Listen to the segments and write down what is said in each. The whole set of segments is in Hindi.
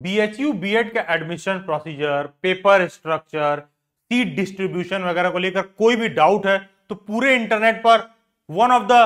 बीएचयू बीएड का admission procedure, paper structure, seat distribution वगैरह को लेकर कोई भी डाउट है तो पूरे इंटरनेट पर one of the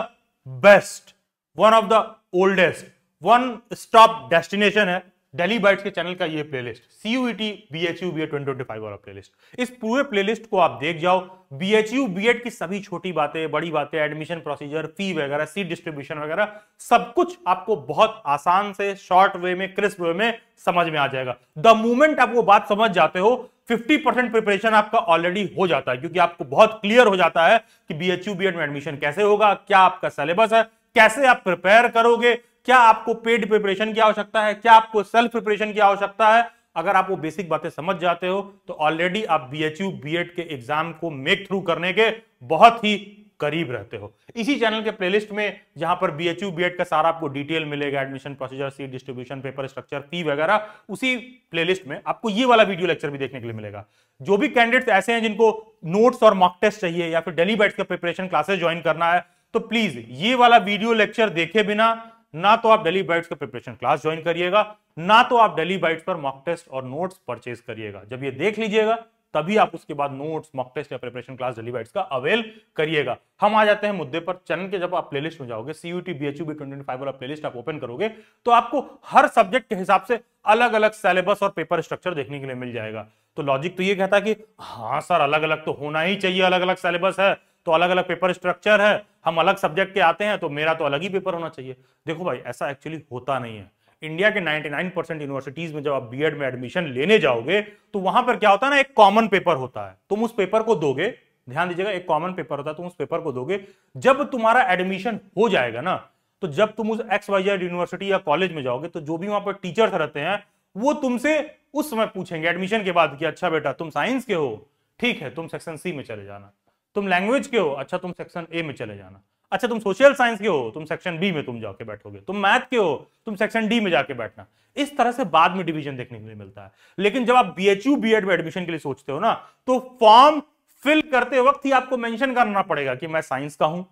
best, one of the oldest, one stop destination है दिल्ली बाइट्स के चैनल का ये प्लेलिस्ट, सीयूईटी बीएचयू बीएड 2025 वाला प्लेलिस्ट। इस पूरे प्लेलिस्ट को आप देख जाओ। बीएचयू बीएड की सभी छोटी बातें, बड़ी बातें, एडमिशन प्रोसीजर, फी वगैरह, सीट डिस्ट्रीब्यूशन वगैरह सब कुछ आपको बहुत आसान से, शॉर्ट वे में, क्रिस्प वे में समझ में आ जाएगा। द मोमेंट आप वो बात समझ जाते हो 50% प्रिपरेशन आपका ऑलरेडी हो जाता है, क्योंकि आपको बहुत क्लियर हो जाता है कि बीएचयू बीएड में एडमिशन कैसे होगा, क्या आपका सिलेबस है, कैसे आप प्रिपेयर करोगे, क्या आपको पेड प्रिपरेशन की आवश्यकता है, क्या आपको सेल्फ प्रिपरेशन की आवश्यकता है। अगर आप वो बेसिक बातें समझ जाते हो तो ऑलरेडी आप बीएचयू बीएड के एग्जाम को मेक थ्रू करने के बहुत ही करीब रहते हो। इसी चैनल के प्लेलिस्ट में जहां पर बीएचयू बीएड का सारा आपको डिटेल मिलेगा, admission procedure, seat distribution, paper structure, fee वगैरह, उसी प्लेलिस्ट में आपको ये वाला वीडियो लेक्चर भी देखने के लिए मिलेगा। जो भी कैंडिडेट्स ऐसे हैं जिनको नोट्स और मॉक टेस्ट चाहिए या फिर दिल्ली बाइट्स का प्रिपरेशन क्लासेस ज्वाइन करना है, तो प्लीज ये वाला वीडियो लेक्चर देखे बिना ना तो आप दिल्ली बाइट्स का प्रिपरेशन क्लास ज्वाइन करिएगा, ना तो आप दिल्ली बाइट्स पर मॉक टेस्ट और नोट्स परचेज करिएगा। जब ये देख लीजिएगा तभी आप उसके बाद नोट्स, मॉक टेस्ट या प्रिपरेशन क्लास दिल्ली बाइट्स का अवेल करिएगा। हम आ जाते हैं मुद्दे पर। चैनल के जब आप प्लेलिस्ट में जाओगे, सीयूटी बीएचयू बी 2025 वाला प्लेलिस्ट आप ओपन करोगे तो आपको हर सब्जेक्ट के हिसाब से अलग अलग सिलेबस और पेपर स्ट्रक्चर देखने के लिए मिल जाएगा। तो लॉजिक तो ये कहता है कि हाँ सर, अलग अलग तो होना ही चाहिए, अलग अलग सिलेबस है तो अलग अलग पेपर स्ट्रक्चर है, हम अलग सब्जेक्ट के आते हैं तो मेरा तो अलग ही पेपर होना चाहिए। देखो भाई, ऐसा एक्चुअली होता नहीं है। इंडिया के 99% यूनिवर्सिटीज में जब आप बीएड में एडमिशन लेने जाओगे तो वहां पर क्या होता है ना, एक कॉमन पेपर होता है, तुम उस पेपर को दोगे। ध्यान दीजिएगा, एक कॉमन पेपर होता है, तुम उस पेपर को दोगे। जब तुम्हारा एडमिशन हो जाएगा ना, तो जब तुम उस XYZ यूनिवर्सिटी या कॉलेज में जाओगे तो जो भी वहां पर टीचर्स रहते हैं वो तुमसे उस समय पूछेंगे एडमिशन के बाद कि अच्छा बेटा तुम साइंस के हो, ठीक है तुम सेक्शन सी में चले जाना। तुम लैंग्वेज के हो, अच्छा तुम सेक्शन ए में चले जाना। अच्छा तुम सोशल साइंस के हो, तुम सेक्शन बी में तुम जाके बैठोगे। तुम मैथ के हो, तुम सेक्शन डी में जाके बैठना। इस तरह से बाद में डिवीजन देखने के लिए मिलता है। लेकिन जब आप बीएचयू बीएड में एडमिशन के लिए सोचते हो ना, तो फॉर्म फिल करते वक्त ही आपको मेंशन करना पड़ेगा कि मैं साइंस का हूं,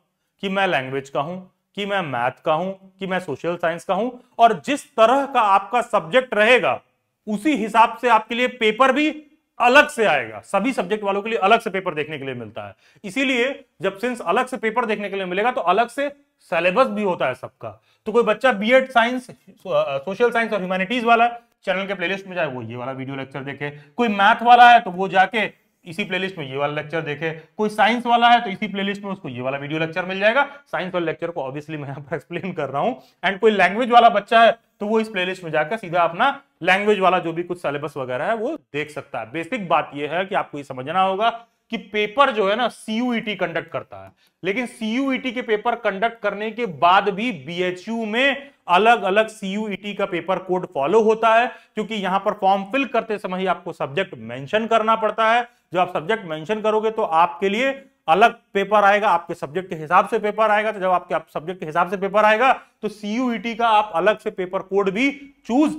कि मैं लैंग्वेज का हूं, कि मैं मैथ का हूं, कि मैं सोशल साइंस का हूं। और जिस तरह का आपका सब्जेक्ट रहेगा उसी हिसाब से आपके लिए पेपर भी अलग से आएगा। सभी सब्जेक्ट वालों के लिए अलग से पेपर देखने के लिए मिलता है। इसीलिए जब सिंस अलग से पेपर देखने के लिए मिलेगा तो अलग से सिलेबस भी होता है सबका। तो कोई बच्चा बीएड साइंस, सोशल साइंस और ह्यूमैनिटीज वाला चैनल के प्लेलिस्ट में जाए, वो ये वाला वीडियो लेक्चर देखे। कोई मैथ वाला है तो वो जाके इसी प्लेलिस्ट में ये वाला लेक्चर देखे। कोई साइंस वाला है तो इसी प्लेलिस्ट में उसको ये वाला वीडियो लेक्चर मिल जाएगा। साइंस वाले लेक्चर को ऑब्वियसली मैं यहां पर एक्सप्लेन कर रहा हूं। एंड कोई लैंग्वेज वाला बच्चा है तो वो इस प्लेलिस्ट में जाकर सीधा अपना लैंग्वेज वाला जो भी कुछ सिलेबस वगैरह है वो देख सकता है। बेसिक बात यह है कि आपको ये समझना होगा कि पेपर जो है ना सीयूईटी कंडक्ट करता है, लेकिन सीयूईटी के पेपर कंडक्ट करने के बाद भी बीएचयू में अलग अलग सीयूईटी का पेपर कोड फॉलो होता है, क्योंकि यहां पर फॉर्म फिल करते समय ही आपको सब्जेक्ट मेंशन करना पड़ता है। जब आप सब्जेक्ट मेंशन करोगे तो आपके लिए अलग पेपर आएगा, आपके सब्जेक्ट के हिसाब से पेपर आएगा। तो जब आपके सब्जेक्ट के हिसाब से पेपर आएगा तो सीयूईटी का आप अलग से पेपर कोड भी चूज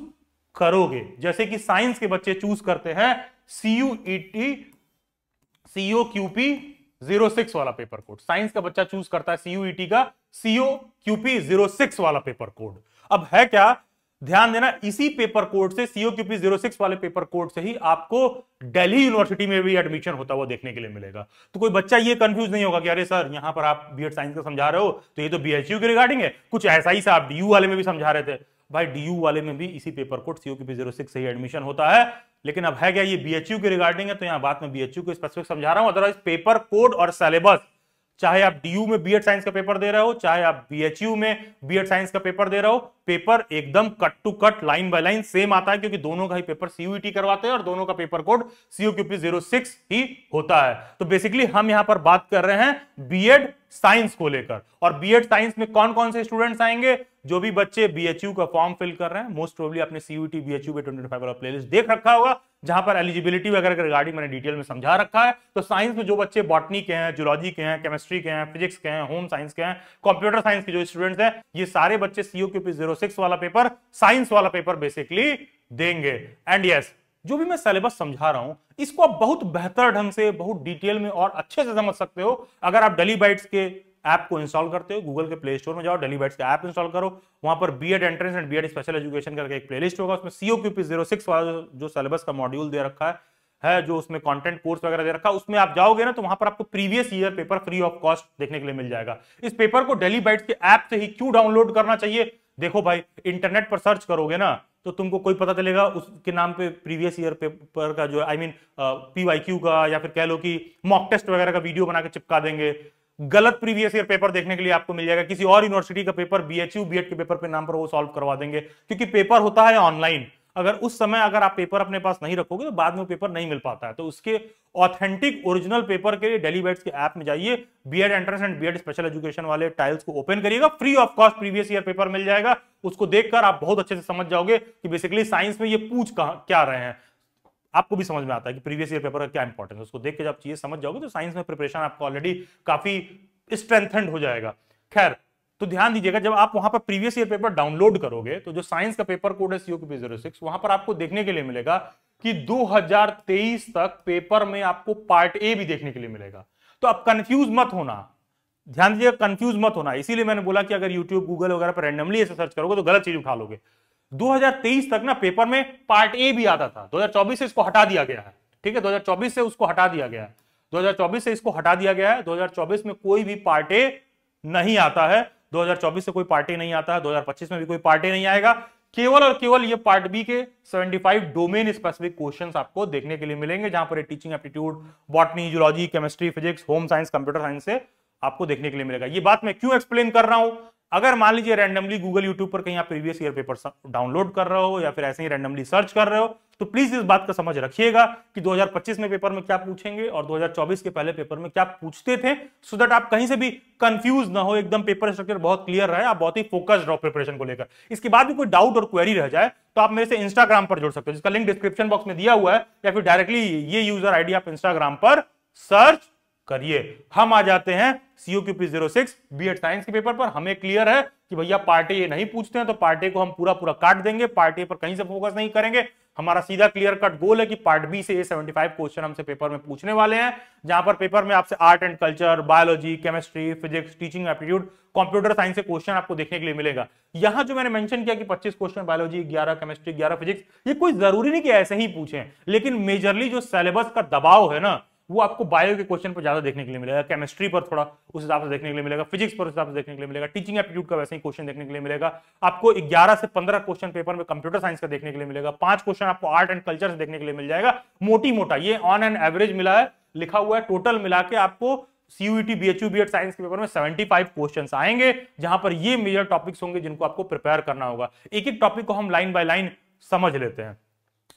करोगे। जैसे कि साइंस के बच्चे चूज करते हैं सीयूईटी COQP 06 वाला पेपर कोड। साइंस का बच्चा चूज करता है सीयूईटी का COQP 06 वाला पेपर कोड। अब है क्या, ध्यान देना, इसी पेपर कोड से, COQP 06 वाले पेपर कोड से ही आपको दिल्ली यूनिवर्सिटी में भी एडमिशन होता हुआ देखने के लिए मिलेगा। तो कोई बच्चा ये कंफ्यूज नहीं होगा कि अरे सर यहां पर आप बीएड साइंस का समझा रहे हो तो ये तो बीएचयू के रिगार्डिंग है, कुछ ऐसा ही सा आप डीयू वाले में भी समझा रहे थे। भाई डीयू वाले में भी इसी पेपर कोड COQP 06 से ही एडमिशन होता है। लेकिन अब है क्या, ये बीएचयू के रिगार्डिंग है तो यहां बात में बीएचयू को स्पेसिफिक समझा रहा हूं। अदरवाइज पेपर कोड और सिलेबस, चाहे आप डीयू में बीएड साइंस का पेपर दे रहे हो, चाहे आप बीएचयू में बीएड साइंस का पेपर दे रहे हो, पेपर एकदम cut to cut, line by line same आता है, क्योंकि दोनों का ही पेपर सीयूईटी करवाते हैं और दोनों का पेपर कोड COQP 06 ही होता है। तो बेसिकली हम यहां पर बात कर रहे हैं बीएड साइंस को लेकर। और बीएड साइंस में कौन कौन से स्टूडेंट्स आएंगे? जो भी बच्चे बीएचयू का फॉर्म फिल कर रहे हैं, मोस्ट प्रोबेबली अपने सीयूईटी बीएचयू में 2025 वाला प्लेलिस्ट देख रखा होगा, जहां पर एलिजिबिलिटी वगैरह के रिगार्डिंग मैंने डिटेल में समझा रखा है। तो साइंस में जो बच्चे बॉटनी के हैं, जूलॉजी के हैं, केमिस्ट्री के हैं, फिजिक्स के हैं, होम साइंस के हैं, कंप्यूटर साइंस के जो स्टूडेंट्स हैं, ये सारे बच्चे COQP 06 वाला पेपर, साइंस वाला पेपर बेसिकली देंगे। एंड यस, जो भी मैं सिलेबस समझा रहा हूं इसको आप बहुत बेहतर ढंग से, बहुत डिटेल में और अच्छे से समझ सकते हो अगर आप दिल्ली बाइट्स के ऐप को इंस्टॉल करते हो, गूगल के प्ले स्टोर में जाओ, डेली बाइट्स का ऐप इंस्टॉल करो, वहां पर BEd entrance and BEd special education करके एक प्लेलिस्ट होगा, उसमें COQP 06 वाला जो सिलेबस का मॉड्यूल दे रखा है जो उसमें कंटेंट कोर्स वगैरह दे रखा है, उसमें आप जाओगे ना तो वहां पर आपको previous year paper free of cost देखने के लिए मिल जाएगा। इस पेपर को डेली बाइट्स के ऐप से ही क्यों डाउनलोड करना चाहिए? देखो भाई, इंटरनेट पर सर्च करोगे ना तो तुमको कोई पता चलेगा उसके नाम पे प्रीवियस ईयर पेपर का जो PYQ का या फिर कह लो कि मॉक टेस्ट वगैरह का वीडियो बना के चिपका देंगे। गलत प्रीवियस ईयर पेपर देखने के लिए आपको मिल जाएगा, किसी और यूनिवर्सिटी का पेपर BHU बीएड के पेपर पे नाम पर वो सॉल्व करवा देंगे, क्योंकि पेपर होता है ऑनलाइन। अगर उस समय अगर आप पेपर अपने पास नहीं रखोगे तो बाद में पेपर नहीं मिल पाता है। तो उसके ऑथेंटिक ओरिजिनल पेपर के लिए डेली बाइट्स के ऐप में जाइए, BEd entrance and BEd special education वाले टाइल्स को ओपन करिएगा, free of cost previous year paper मिल जाएगा। उसको देखकर आप बहुत अच्छे से समझ जाओगे कि बेसिकली साइंस में ये पूछ क्या रहे हैं। आपको भी समझ में आता है कि प्रीवियस ईयर पेपर का क्या इंपॉर्टेंस है। उसको देख के जब चीजें समझ जाओगे तो साइंस में प्रिपरेशन आपको ऑलरेडी काफी स्ट्रेंथेंड हो जाएगा। खैर, तो ध्यान दीजिएगा, जब आप वहां पर प्रीवियस ईयर पेपर डाउनलोड करोगे तो जो साइंस का पेपर कोड है COQP 06, वहां पर आपको देखने के लिए मिलेगा कि 2023 तक पेपर में आपको पार्ट ए भी देखने के लिए मिलेगा। तो आप कंफ्यूज मत होना, ध्यान दीजिएगा, कंफ्यूज मत होना। इसीलिए मैंने बोला कि अगर यूट्यूब गूगल वगैरह पर रैंडमली ऐसे सर्च करोगे तो गलत चीज उठा लोगे। 2023 तक ना पेपर में पार्ट ए भी आता था, 2024 से इसको हटा दिया गया है। ठीक है, 2024 से उसको हटा दिया गया है, 2024 से इसको हटा दिया गया है। 2024 में कोई भी पार्ट ए नहीं आता है, 2024 से कोई पार्टी नहीं आता है, 2025 में भी कोई पार्टी नहीं आएगा। केवल और केवल ये पार्ट बी के 75 डोमेन स्पेसिफिक क्वेश्चंस आपको देखने के लिए मिलेंगे, जहां पर teaching aptitude, botany, zoology, chemistry, physics, home science, computer science से आपको देखने के लिए मिलेगा। ये बात मैं क्यों एक्सप्लेन कर रहा हूं? अगर मान लीजिए रैंडमली गूगल यूट्यूब पर कहीं आप प्रीवियस ईयर पेपर डाउनलोड कर रहे हो या फिर ऐसे ही रैंडमली सर्च कर रहे हो, तो प्लीज इस बात का समझ रखिएगा कि 2025 में पेपर में क्या पूछेंगे और 2024 के पहले पेपर में क्या पूछते थे, सो दैट आप कहीं से भी कंफ्यूज ना हो, एकदम पेपर स्ट्रक्चर बहुत क्लियर रहे, आप बहुत ही फोकस्ड रहो प्रिपरेशन को लेकर। इसके बाद भी कोई डाउट और क्वेरी रह जाए तो आप मेरे से इंस्टाग्राम पर जुड़ सकते हो, जिसका लिंक डिस्क्रिप्शन बॉक्स में दिया हुआ है, या फिर डायरेक्टली ये यूजर आईडी आप इंस्टाग्राम पर सर्च करिए। हम आ जाते हैं COQP 06 बीएड साइंस के पेपर पर। हमें क्लियर है कि भैया पार्ट ए नहीं पूछते हैं तो पार्ट ए को हम पूरा पूरा काट देंगे, पार्ट ए पर कहीं से फोकस नहीं करेंगे। हमारा सीधा क्लियर कट गोल है कि पार्ट बी से ये 75 क्वेश्चन हमसे पेपर में पूछने वाले हैं, जहां पर पेपर में आपसे art and culture, biology, chemistry, physics, teaching aptitude, computer science से क्वेश्चन आपको देखने के लिए मिलेगा। यहां जो मैंने मेंशन किया कि 25 क्वेश्चन बायोलॉजी, 11 केमिस्ट्री, 11 फिजिक्स, ये कोई जरूरी नहीं कि ऐसे ही पूछें, लेकिन मेजरली जो सिलेबस का दबाव है ना, वो आपको बायो के क्वेश्चन पर ज्यादा देखने के लिए मिलेगा, केमिस्ट्री पर थोड़ा उस हिसाब से देखने के लिए मिलेगा, फिजिक्स पर उस हिसाब से देखने के लिए मिलेगा, टीचिंग एप्टीट्यूड का वैसे ही क्वेश्चन देखने के लिए मिलेगा। आपको 11 से 15 क्वेश्चन पेपर में कंप्यूटर साइंस का देखने के लिए मिलेगा, 5 क्वेश्चन आपको आर्ट एंड कल्चर से देखने के लिए मिल जाएगा। मोटी मोटा ये ऑन एन एवरेज मिला है, लिखा हुआ है, टोटल मिला के आपको CUET BHU बीएड साइंस के पेपर में 75 क्वेश्चंस आएंगे, जहां पर ये मेजर टॉपिक्स होंगे जिनको आपको प्रिपेयर करना होगा। एक एक टॉपिक को हम लाइन बाय लाइन समझ लेते हैं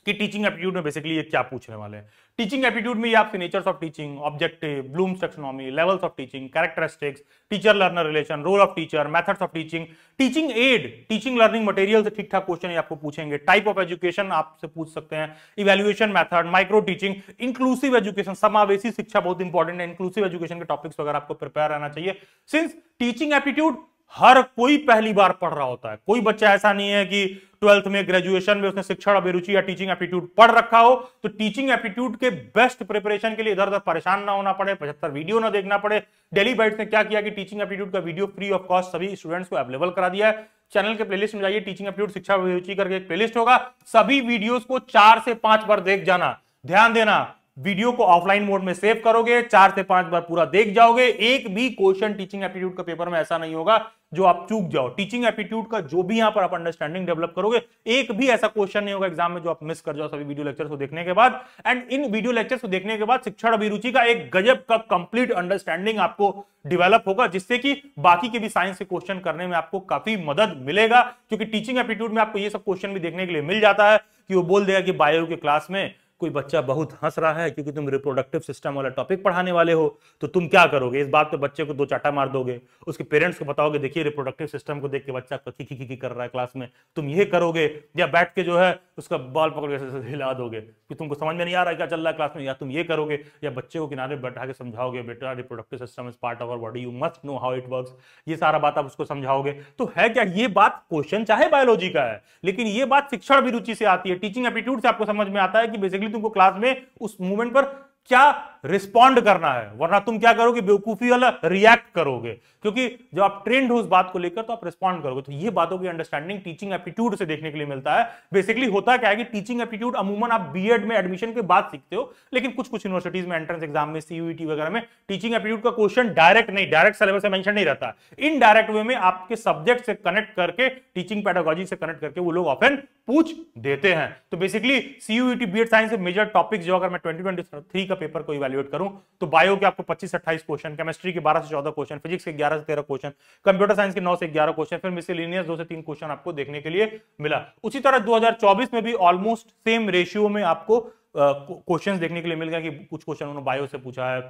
कि टीचिंग एप्टीट्यूड में बेसिकली ये क्या पूछने वाले हैं। टीचिंग एप्टीट्यूड में ये आपसे natures of teaching, objective, Bloom's taxonomy, levels of teaching, characteristics, teacher learner relation, role of teacher, methods of teaching, teaching aid, teaching learning material से ठीक ठाक क्वेश्चन आपको पूछेंगे, टाइप ऑफ एजुकेशन आपसे पूछ सकते हैं, evaluation method, micro teaching, inclusive education, समावेशी शिक्षा बहुत इंपॉर्टेंट है, इंक्लूसिव एजुकेशन के टॉपिक्स वगैरह आपको प्रिपेयर रहना चाहिए। सिंस टीचिंग एप्टीट्यूड हर कोई पहली बार पढ़ रहा होता है, कोई बच्चा ऐसा नहीं है कि 12th में, ग्रेजुएशन में उसने शिक्षण अभिरुचि या टीचिंग एप्टीट्यूड पढ़ रखा हो। तो टीचिंग एप्टीट्यूड के बेस्ट प्रिपरेशन के लिए इधर उधर परेशान ना होना पड़े, 75 वीडियो ना देखना पड़े, डेली बाइट्स ने क्या किया कि टीचिंग एप्टीट्यूड का वीडियो फ्री ऑफ कॉस्ट सभी स्टूडेंट्स को अवेलेबल करा दिया है। चैनल के प्लेलिस्ट में जाइए, टीचिंग एप्टीट्यूड शिक्षा अभिरुचि करके एक प्लेलिस्ट होगा, सभी वीडियोस को 4 से 5 बार देख जाना। ध्यान देना, वीडियो को ऑफलाइन मोड में सेव करोगे, 4 से 5 बार पूरा देख जाओगे, एक भी क्वेश्चन टीचिंग एप्टीट्यूड का पेपर में ऐसा नहीं होगा जो आप चूक जाओ। टीचिंग एप्टीट्यूड का जो भी यहां पर आप अंडरस्टैंडिंग डेवलप करोगे, एक भी ऐसा क्वेश्चन नहीं होगा एग्जाम में जो आप मिस कर जाओ सभी वीडियो लेक्चर्स को देखने के बाद। एंड इन वीडियो लेक्चर्स को देखने के बाद शिक्षण अभिरुचि का एक गजब का कंप्लीट अंडरस्टैंडिंग आपको डेवलप होगा, जिससे कि बाकी के भी साइंस के क्वेश्चन करने में आपको काफी मदद मिलेगा। क्योंकि टीचिंग एप्टीट्यूड में आपको ये सब क्वेश्चन भी देखने के लिए मिल जाता है कि वो बोल देगा कि बायो के क्लास में कोई बच्चा बहुत हंस रहा है क्योंकि तुम रिप्रोडक्टिव सिस्टम वाला टॉपिक पढ़ाने वाले हो, तो तुम क्या करोगे? इस बात पे बच्चे को 2 चाटा मार दोगे, उसके पेरेंट्स को बताओगे देखिए रिप्रोडक्टिव सिस्टम को देख के बच्चा की कर रहा है क्लास में, तुम ये करोगे, या बैठ के जो है उसका बाल पकड़ के हिला दोगे कि तुमको समझ में नहीं आ रहा है क्या चल रहा है क्लास में, या तुम ये करोगे, या बच्चे को किनारे बैठा के समझाओगे बेटा reproductive system is part of our body, you must know how it works, ये सारा बात आप उसको समझाओगे। तो है क्या ये बात क्वेश्चन चाहे बायोलॉजी का है, लेकिन ये बात शिक्षण अभिरुचि से आती है, टीचिंग एप्टीट्यूड से आपको समझ में आता है कि बेसिकली तुमको क्लास में उस मूवमेंट पर क्या रिस्पॉन्ड करना है, वरना तुम क्या करोगे, बेवकूफी वाला रिएक्ट करोगे, क्योंकि जब आप ट्रेंड हो उस बात को लेकर तो आप रिस्पॉन्ड करोगे। तो ये बातों की अंडरस्टैंडिंग टीचिंग एप्टीट्यूड से देखने के लिए मिलता है। बेसिकली होता क्या है कि टीचिंग एप्टीट्यूड अमूमन आप बीएड में एडमिशन के बाद सीखते हो, लेकिन कुछ कुछ यूनिवर्सिटीज में एंट्रेंस एग्जाम में सीयूईटी वगैरह में टीचिंग एप्टीट्यूड का क्वेश्चन डायरेक्ट सिलेबस से मेंशन नहीं रहता, इनडायरेक्ट वे में आपके सब्जेक्ट से कनेक्ट करके, टीचिंग पेडागोजी से कनेक्ट करके वो लोग ऑफन पूछ देते हैं। तो बेसिकली सीयूईटी बीएड साइंस से मेजर टॉपिक्स जो अगर मैं 2023 का पेपर को इवैल्यूएट करूं तो बायो के आपको 25 से 28 क्वेश्चन, केमिस्ट्री के 12 से 14 क्वेश्चन, फिजिक्स के 11 से 13 क्वेश्चन, कंप्यूटर साइंस के 9 से 11 क्वेश्चन, फिर मिसलेनियस 2 से 3 क्वेश्चन आपको देखने के लिए मिला। उसी तरह 2024 में भी ऑलमोस्ट सेम रेशियो में आपको क्वेश्चंस देखने के लिए मिल गया कि कुछ क्वेश्चन उन्होंने बायो से पूछा है,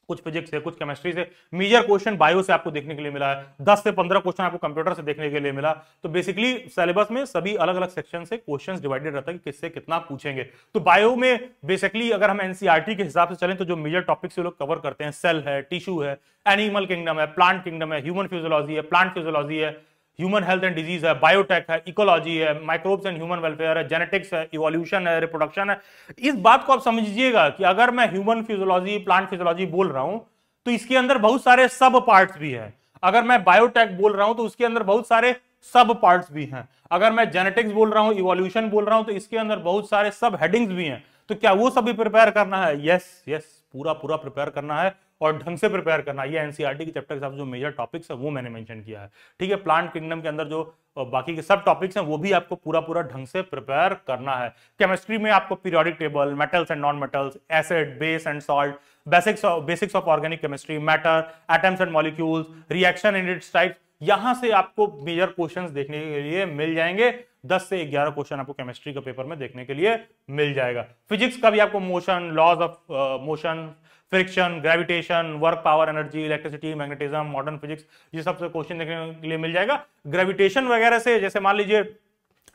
कुछ फिजिक्स से, कुछ केमिस्ट्री से, मेजर क्वेश्चन बायो से आपको देखने के लिए मिला है, 10 से 15 क्वेश्चन आपको कंप्यूटर से देखने के लिए मिला। तो बेसिकली सिलेबस में सभी अलग अलग सेक्शन से क्वेश्चंस डिवाइडेड रहता है कि किससे कितना पूछेंगे। तो बायो में बेसिकली अगर हम एनसीईआरटी के हिसाब से चलें तो जो मेजर टॉपिक्स लोग कवर करते हैं, सेल है, टिश्यू है, एनिमल किंगडम है, प्लांट किंगडम है, ह्यूमन फिजियोलॉजी है, प्लांट फिजियोलॉजी है, ह्यूमन हेल्थ एंड डिजीज है, बायोटेक है, इकोलॉजी है, माइक्रोब्स एंड ह्यूमन वेलफेयर है, जेनेटिक्स है, इवोल्यूशन है, रिप्रोडक्शन है। इस बात को आप समझिएगा कि अगर मैं ह्यूमन फिजियोलॉजी, प्लांट फिजियोलॉजी बोल रहा हूं तो इसके अंदर बहुत सारे सब पार्ट्स भी हैं। अगर मैं बायोटेक बोल रहा हूं तो उसके अंदर बहुत सारे सब पार्ट्स भी हैं। अगर मैं जेनेटिक्स बोल रहा हूं, इवोल्यूशन बोल रहा हूं तो इसके अंदर बहुत सारे सब हेडिंग्स भी हैं। तो क्या वो सभी प्रिपेयर करना है? यस, पूरा प्रिपेयर करना है और ढंग से प्रिपेयर करना है। ये एनसीईआरटी के चैप्टर के हिसाब से जो मेजर टॉपिक्स है वो मैंने मेंशन किया है, ठीक है। प्लांट किंगडम के अंदर जो बाकी के सब टॉपिक्स हैं वो भी आपको पूरा ढंग से प्रिपेयर करना है। केमिस्ट्री में आपको periodic table, metals and non metals, acid, base and salt, basics of organic chemistry, matter, atoms and molecules, reaction and its types, यहां से आपको मेजर क्वेश्चंस देखने के लिए मिल जाएंगे। 10 से 11 क्वेश्चन आपको केमिस्ट्री के पेपर में देखने के लिए मिल जाएगा। फिजिक्स का भी आपको motion, laws of motion, friction, gravitation, work, power, energy, electricity, magnetism, modern physics, ये सब से क्वेश्चन देखने के लिए मिल जाएगा। ग्रेविटेशन वगैरह से जैसे मान लीजिए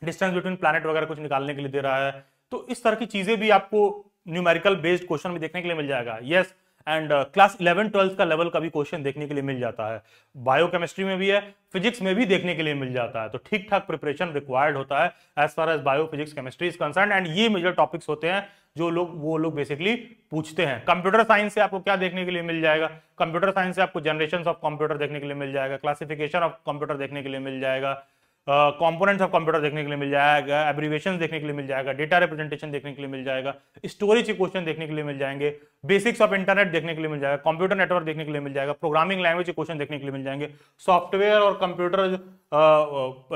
डिस्टेंस बिटवीन प्लैनेट वगैरह कुछ निकालने के लिए दे रहा है, तो इस तरह की चीजें भी आपको न्यूमेरिकल बेस्ड क्वेश्चन भी देखने के लिए मिल जाएगा। यस, एंड क्लास 11-12 का लेवल का भी क्वेश्चन देखने के लिए मिल जाता है। बायोकेमिस्ट्री में भी है, फिजिक्स में भी देखने के लिए मिल जाता है। तो ठीक ठाक प्रिपरेशन रिक्वायर्ड होता है as far as bio, physics, chemistry is concern. And ये मेजर टॉपिक्स होते हैं जो वो लोग बेसिकली पूछते हैं। कंप्यूटर साइंस से आपको क्या देखने के लिए मिल जाएगा? कंप्यूटर साइंस से आपको जनरेशन ऑफ कंप्यूटर देखने के लिए मिल जाएगा, क्लासिफिकेशन ऑफ कंप्यूटर देखने के लिए मिल जाएगा, कंपोनेंट्स ऑफ कंप्यूटर देखने के लिए मिल जाएगा, एब्रिविएशंस देखने के लिए मिल जाएगा, डेटा रिप्रेजेंटेशन देखने के लिए मिल जाएगा, स्टोरेज के क्वेश्चन देखने के लिए मिल जाएंगे, बेसिक्स ऑफ इंटरनेट देखने के लिए मिल जाएगा, कंप्यूटर नेटवर्क देखने के लिए मिल जाएगा, प्रोग्रामिंग लैंग्वेज के क्वेश्चन देखने के लिए मिल जाएंगे, सॉफ्टवेयर और कंप्यूटर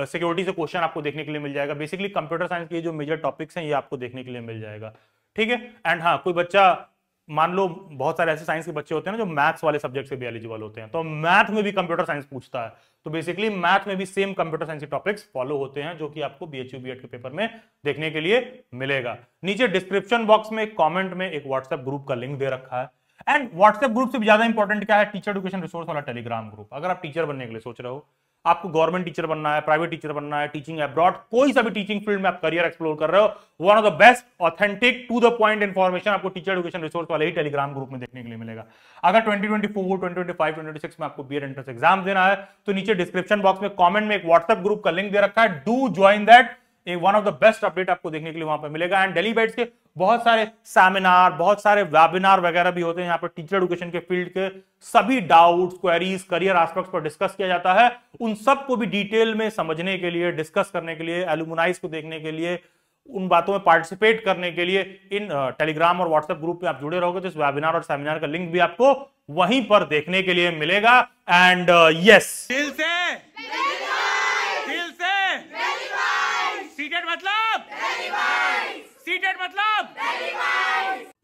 सिक्योरिटी से क्वेश्चन आपको देखने के लिए मिल जाएगा। बेसिकली कंप्यूटर साइंस के जो मेजर टॉपिक्स हैं ये आपको देखने के लिए मिल जाएगा, ठीक है। एंड हाँ, कोई बच्चा मान लो बहुत सारे ऐसे साइंस के बच्चे होते हैं ना जो मैथ्स वाले सब्जेक्ट से भी एलिजिबल होते हैं, तो मैथ में भी कंप्यूटर साइंस पूछता है। तो बेसिकली मैथ में भी सेम कंप्यूटर साइंस के टॉपिक्स फॉलो होते हैं जो कि आपको बीएचयू बीएड के पेपर में देखने के लिए मिलेगा। नीचे डिस्क्रिप्शन बॉक्स में कमेंट में एक व्हाट्सएप ग्रुप का लिंक दे रखा है। एंड व्हाट्सएप ग्रुप से भी ज्यादा इंपॉर्टेंट क्या है? टीचर एजुकेशन रिसोर्स वाला टेलीग्राम ग्रुप। अगर आप टीचर बनने के लिए सोच रहे हो, आपको गवर्नमेंट टीचर बनना है, प्राइवेट टीचर बनना है, टीचिंग अब्रॉड, कोई सा भी टीचिंग फील्ड में आप करियर एक्सप्लोर कर रहे हो, one of the best authentic to the point information आपको टीचर एजुकेशन रिसोर्स वाले ही टेलीग्राम ग्रुप में देखने के लिए मिलेगा। अगर 2024, 2025, 2026 में आपको बीएड एंट्रेंस एग्जाम देना है तो नीचे डिस्क्रिप्शन बॉक्स में कमेंट में एक व्हाट्सएप ग्रुप का लिंक दे रखा है, do join that. One of the best update आपको देखने के लिए वहां पर मिलेगा। एंड डेली बैट्स के बहुत सारे सेमिनार, बहुत सारे वेबिनार वगैरह भी होते हैं। यहाँ पर टीचर एजुकेशन के फील्ड के सभी डाउट्स, क्वेरीज, करियर एस्पेक्ट्स पर डिस्कस किया जाता है। उन सबको भी डिटेल में समझने के लिए, डिस्कस करने के लिए, एलुमनाइज को देखने के लिए, उन बातों में पार्टिसिपेट करने के लिए इन टेलीग्राम और व्हाट्सएप ग्रुप में आप जुड़े रहोगे तो इस वेबिनार और सेमिनार का लिंक भी आपको वहीं पर देखने के लिए मिलेगा। एंड यस, सीटेड मतलब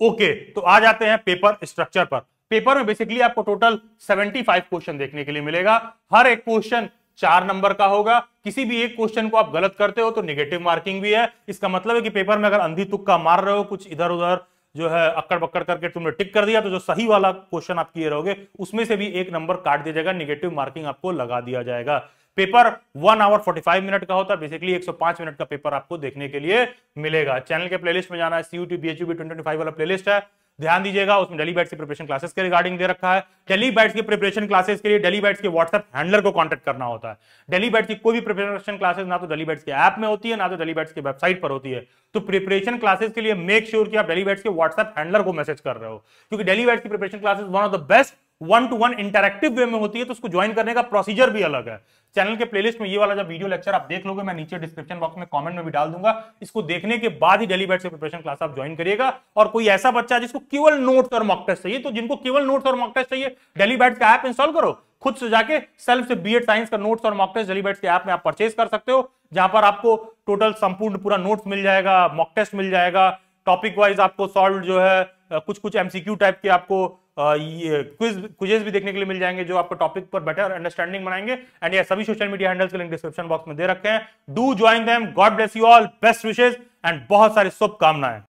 ओके। तो आ जाते हैं पेपर स्ट्रक्चर पर। पेपर में बेसिकली आपको टोटल 75 क्वेश्चन देखने के लिए मिलेगा। हर एक क्वेश्चन 4 नंबर का होगा। किसी भी एक क्वेश्चन को आप गलत करते हो तो नेगेटिव मार्किंग भी है। इसका मतलब है कि पेपर में अगर अंधी तुक्का मार रहे हो, कुछ इधर उधर जो है अक्कड़ बक्कड़ करके तुमने टिक कर दिया, तो जो सही वाला क्वेश्चन आप किए रहोगे उसमें से भी 1 नंबर काट दिया जाएगा, नेगेटिव मार्किंग आपको लगा दिया जाएगा। पेपर 1 आवर 45 मिनट का होता है। बेसिकली 105 मिनट का पेपर आपको देखने के लिए मिलेगा। चैनल के प्लेलिस्ट में जाना है, CUT BHUB 2025 वाला प्लेलिस्ट है। ध्यान दीजिएगा, उसमें डेली बैट्स की प्रिपरेशन क्लासेस के रिगार्डिंग दे रखा है। डेली बैट्स की प्रिपरेशन क्लासेस के लिए डेली बैट्स के व्हाट्सएप हैंडलर को कांटेक्ट करना होता है। डेली बैट्स की कोई भी प्रिपरेशन क्लासेस ना तो डेली बैट्स के ऐप में होती है, ना तो डेली बैट्स की वेबसाइट पर होती है। तो प्रिपरेशन क्लासेस के लिए मेक श्योर कि आप डेली बैट्स के व्हाट्सएप हैंडलर को मैसेज कर रहे हो, क्योंकि डेली बैट्स की preparation classes one of the best 1-to-1 interactive way में होती है, तो उसको ज्वाइन करने का प्रोसीजर भी अलग है। चैनल के प्लेलिस्ट में ये वाला जब वीडियो लेक्चर आप देख लोगे, मैं नीचे डिस्क्रिप्शन बॉक्स में कमेंट में भी डाल दूंगा, इसको देखने के बाद ही डेली बैट्स की प्रिपरेशन क्लास आप ज्वाइन करिएगा। और कोई ऐसा बच्चा जिसको केवल नोट्स और मॉक टेस्ट चाहिए, तो जिनको केवल नोट्स और मॉक टेस्ट चाहिए, डेली बैट्स का ऐप इंस्टॉल करो, खुद से जाके सेल्फ से बीएड साइंस का नोट्स और मॉक टेस्ट डेली बैट्स के ऐप में आप परचेज कर सकते हो, जहां पर आपको टोटल संपूर्ण पूरा नोट्स मिल जाएगा, मॉक टेस्ट मिल जाएगा, टॉपिक वाइज आपको सॉल्व जो है कुछ कुछ एमसीक्यू टाइप के आपको क्विजेस भी देखने के लिए मिल जाएंगे, जो आपको टॉपिक पर बेटर अंडरस्टैंडिंग बनाएंगे। एंड ये सभी सोशल मीडिया हैंडल्स के लिंक डिस्क्रिप्शन बॉक्स में दे रखे हैं। Do join them. God bless you all, best wishes and बहुत सारी शुभकामनाएं।